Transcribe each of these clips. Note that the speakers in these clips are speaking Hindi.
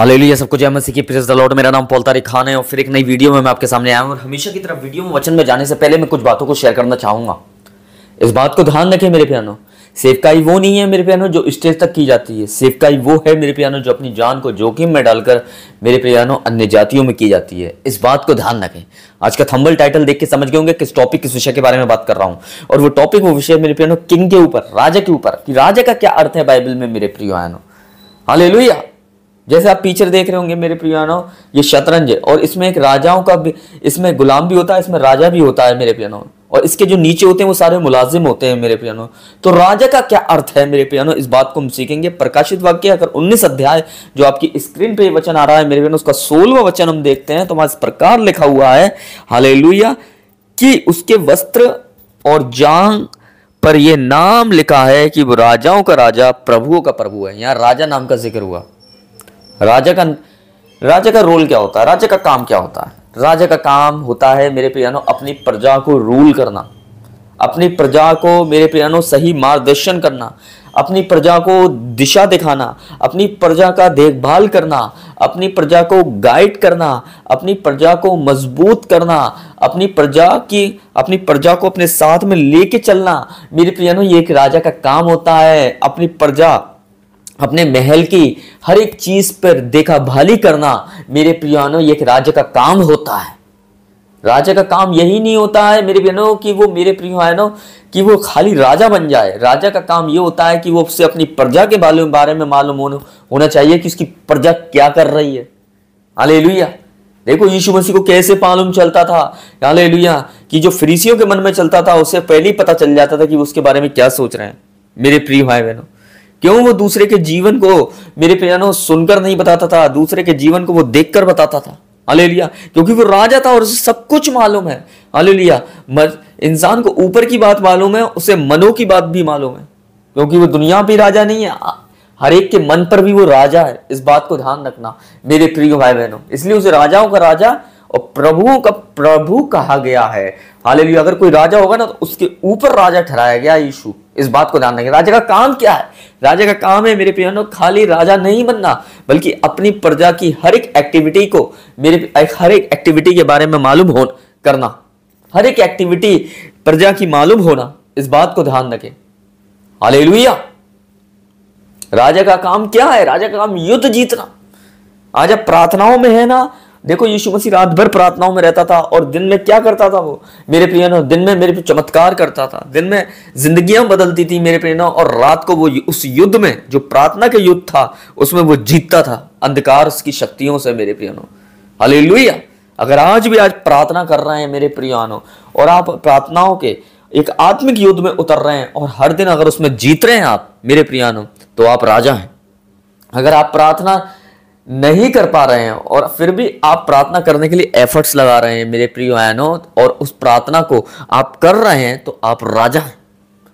हालेलुया, सबको जय मसीह की। Praise the Lord. मेरा नाम पॉल तारिक खान है और फिर एक नई वीडियो में मैं आपके सामने आया हूं। और हमेशा की तरह वीडियो में वचन में जाने से पहले मैं कुछ बातों को शेयर करना चाहूंगा। इस बात को ध्यान रखें मेरे प्यानो, सेवकाई वो नहीं है मेरे प्यानो जो स्टेज तक की जाती है। सेवकाई वो है मेरे प्यानो जो अपनी जान को जोखिम में डालकर मेरे प्यानो अन्य जातियों में की जाती है। इस बात को ध्यान रखें। आज का थंबनेल टाइटल देख के समझ गए होंगे किस टॉपिक, किस विषय के बारे में बात कर रहा हूं। और वो टॉपिक, वो विषय मेरे प्यानो किंग के ऊपर, राजा के ऊपर, कि राजा का क्या अर्थ है बाइबल में मेरे प्रियानो। हालेलुया। जैसे आप पिक्चर देख रहे होंगे मेरे प्रियानो, ये शतरंज है और इसमें एक राजाओं का भी, इसमें गुलाम भी होता है, इसमें राजा भी होता है मेरे प्रियानो। और इसके जो नीचे होते हैं वो सारे मुलाजिम होते हैं मेरे प्रियानो। तो राजा का क्या अर्थ है मेरे प्रियानो, इस बात को हम सीखेंगे। प्रकाशित वाक्य अगर 19 अध्याय जो आपकी स्क्रीन पे वचन आ रहा है मेरे प्रियानो, उसका 16वां वचन हम देखते हैं तो वहां इस प्रकार लिखा हुआ है, हालेलुया, कि उसके वस्त्र और जांघ पर यह नाम लिखा है कि वो राजाओं का राजा, प्रभुओं का प्रभु है। यहां राजा नाम का जिक्र हुआ। राजा का रोल क्या होता है, राजा का काम क्या होता है? राजा का काम होता है मेरे प्रियानो अपनी प्रजा को रूल करना, अपनी प्रजा को मेरे प्रियानो सही मार्गदर्शन करना, अपनी प्रजा को दिशा दिखाना, अपनी प्रजा का देखभाल करना, अपनी प्रजा को गाइड करना, अपनी प्रजा को मजबूत करना, अपनी प्रजा को अपने साथ में लेके चलना। मेरे प्रियानो ये एक राजा का काम होता है। अपनी प्रजा, अपने महल की हर एक चीज पर देखा भाली करना मेरे प्रियानो ये एक राजा का काम होता है। राजा का काम यही नहीं होता है मेरे प्रियानो कि वो मेरे प्रियानो कि वो खाली राजा बन जाए। राजा का काम ये होता है कि वो उससे अपनी प्रजा के बारे में मालूम होना चाहिए कि उसकी प्रजा क्या कर रही है। हालेलुया। देखो यीशु मसीह को कैसे मालूम चलता था, हालेलुया, कि जो फरीसियों के मन में चलता था उसे पहले ही पता चल जाता था कि वो उसके बारे में क्या सोच रहे हैं मेरे प्रिय भाई बहनों। क्यों? वो दूसरे के जीवन को मेरे प्रियानो सुनकर नहीं बताता था, दूसरे के जीवन को वो देखकर बताता था। हालेलुया। क्योंकि वो राजा था और उसे सब कुछ मालूम है। हालेलुया। इंसान को ऊपर की बात मालूम है, उसे मनों की बात भी मालूम है, क्योंकि वो दुनिया भी राजा नहीं है, हर एक के मन पर भी वो राजा है। इस बात को ध्यान रखना मेरे प्रिय भाई बहनों। इसलिए उसे राजाओं का राजा और प्रभुओं का प्रभु कहा गया है। हालेलुया। अगर कोई राजा होगा ना तो उसके ऊपर राजा ठहराया गया यीशु। इस बात को ध्यान रखें। राजा का काम क्या है? राजा का काम है मेरे प्रियो खाली राजा नहीं बनना, बल्कि अपनी प्रजा की हर एक एक्टिविटी को, हर एक एक्टिविटी के बारे में मालूम करना, हर एक एक्टिविटी प्रजा की मालूम होना। इस बात को ध्यान रखें। हालेलुया। राजा का काम क्या है? राजा का काम युद्ध जीतना। आज आप प्रार्थनाओं में है ना, देखो यीशु मसीह रात भर प्रार्थनाओं में रहता था और दिन में क्या करता था वो मेरे प्रियनो? दिन में मेरे चमत्कार करता था, दिन में जिंदगियां बदलती थी मेरे प्रियनो, और रात को वो उस युद्ध में, जो प्रार्थना के युद्ध था, उसमें वो जीतता था अंधकार की शक्तियों से मेरे प्रियनो। हालेलुया। अगर आज प्रार्थना कर रहे हैं मेरे प्रियनो और आप प्रार्थनाओं के एक आत्मिक युद्ध में उतर रहे हैं और हर दिन अगर उसमें जीत रहे हैं आप मेरे प्रियनो, तो आप राजा हैं। अगर आप प्रार्थना नहीं कर पा रहे हैं और फिर भी आप प्रार्थना करने के लिए एफर्ट्स लगा रहे हैं मेरे प्रिय बहनों, और उस प्रार्थना को आप कर रहे हैं, तो आप राजा हैं।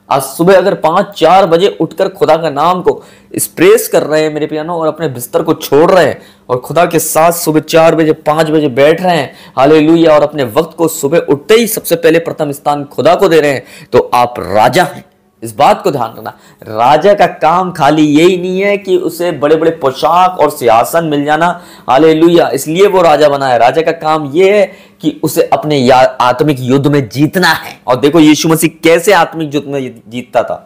आज सुबह अगर 5-4 बजे उठकर खुदा का नाम को स्प्रेस कर रहे हैं मेरे प्रियनो और अपने बिस्तर को छोड़ रहे हैं और खुदा के साथ सुबह 4 बजे 5 बजे बैठ रहे हैं, हालेलुया, और अपने वक्त को सुबह उठते ही सबसे पहले प्रथम स्थान खुदा को दे रहे हैं, तो आप राजा हैं। इस बात को ध्यान रखना। राजा का काम खाली यही नहीं है कि उसे बड़े बड़े पोशाक और सिंहासन मिल जाना, हालेलुया, इसलिए वो राजा बना है। राजा का काम यह है कि उसे अपने आत्मिक युद्ध में जीतना है। और देखो यीशु मसीह कैसे आत्मिक युद्ध में जीतता था।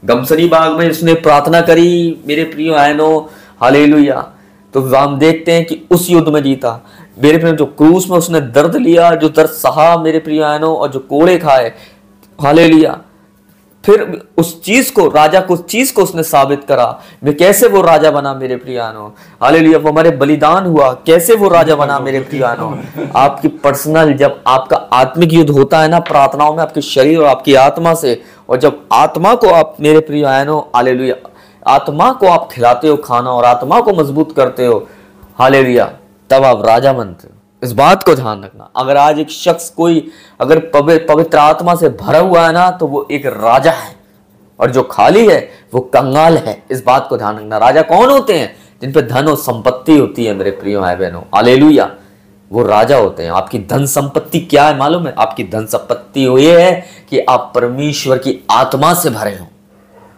गमसनी बाग में उसने प्रार्थना करी मेरे प्रिय बहनों, हालेलुया, तो हम देखते हैं कि उस युद्ध में जीता मेरे प्रिय। जो क्रूस में उसने दर्द लिया, जो दर्द सहा मेरे प्रिय बहनों, और जो कोड़े खाए, हालेलुया, फिर उस चीज को, राजा को, उस चीज को उसने साबित करा। मैं कैसे वो राजा बना मेरे प्रियानो, हालेलुया, वो हमारे बलिदान हुआ, कैसे वो राजा बना मेरे प्रियानो। आपकी पर्सनल, जब आपका आत्मिक युद्ध होता है ना प्रार्थनाओं में, आपके शरीर और आपकी आत्मा से, और जब आत्मा को आप मेरे प्रियानो, हालेलुया, आत्मा को आप खिलाते हो खाना और आत्मा को मजबूत करते हो, हालेलुया, तब आप राजा बनते हो। इस बात को ध्यान रखना। अगर आज एक शख्स कोई अगर पवित्र आत्मा से भरा हुआ है ना, तो वो एक राजा है, और जो खाली है वो कंगाल है। इस बात को ध्यान रखना। राजा कौन होते हैं? जिन पे धन और संपत्ति होती है मेरे प्रिय भाई बहनों, हालेलुया, वो राजा होते हैं। आपकी धन संपत्ति क्या है मालूम है? आपकी धन संपत्ति ये है कि आप परमेश्वर की आत्मा से भरे हो,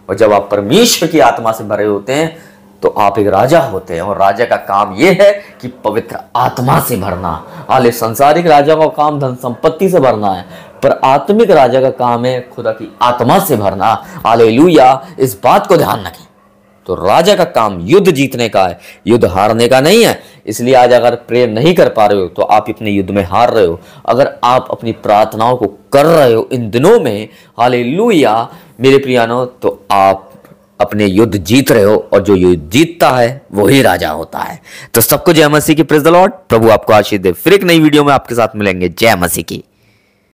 और जब आप परमेश्वर की आत्मा से भरे होते हैं तो आप एक राजा होते हैं, और राजा का काम यह है कि पवित्र आत्मा से भरना। हाले संसारिक राजा का काम धन संपत्ति से भरना है, पर आत्मिक राजा का काम है खुदा की आत्मा से भरना। हालेलुया, इस बात को ध्यान रखें। तो राजा का काम युद्ध जीतने का है, युद्ध हारने का नहीं है। इसलिए आज अगर प्रेयर नहीं कर पा रहे हो तो आप अपने युद्ध में हार रहे हो। अगर आप अपनी प्रार्थनाओं को कर रहे हो इन दिनों में, हालेलुया मेरे प्रियानो, तो आप अपने युद्ध जीत रहे हो, और जो युद्ध जीतता है वही राजा होता है। तो सबको जय मसीह की, प्रेज द लॉर्ड। प्रभु आपको आशीष दे। फिर एक नई वीडियो में आपके साथ मिलेंगे। जय मसीह की।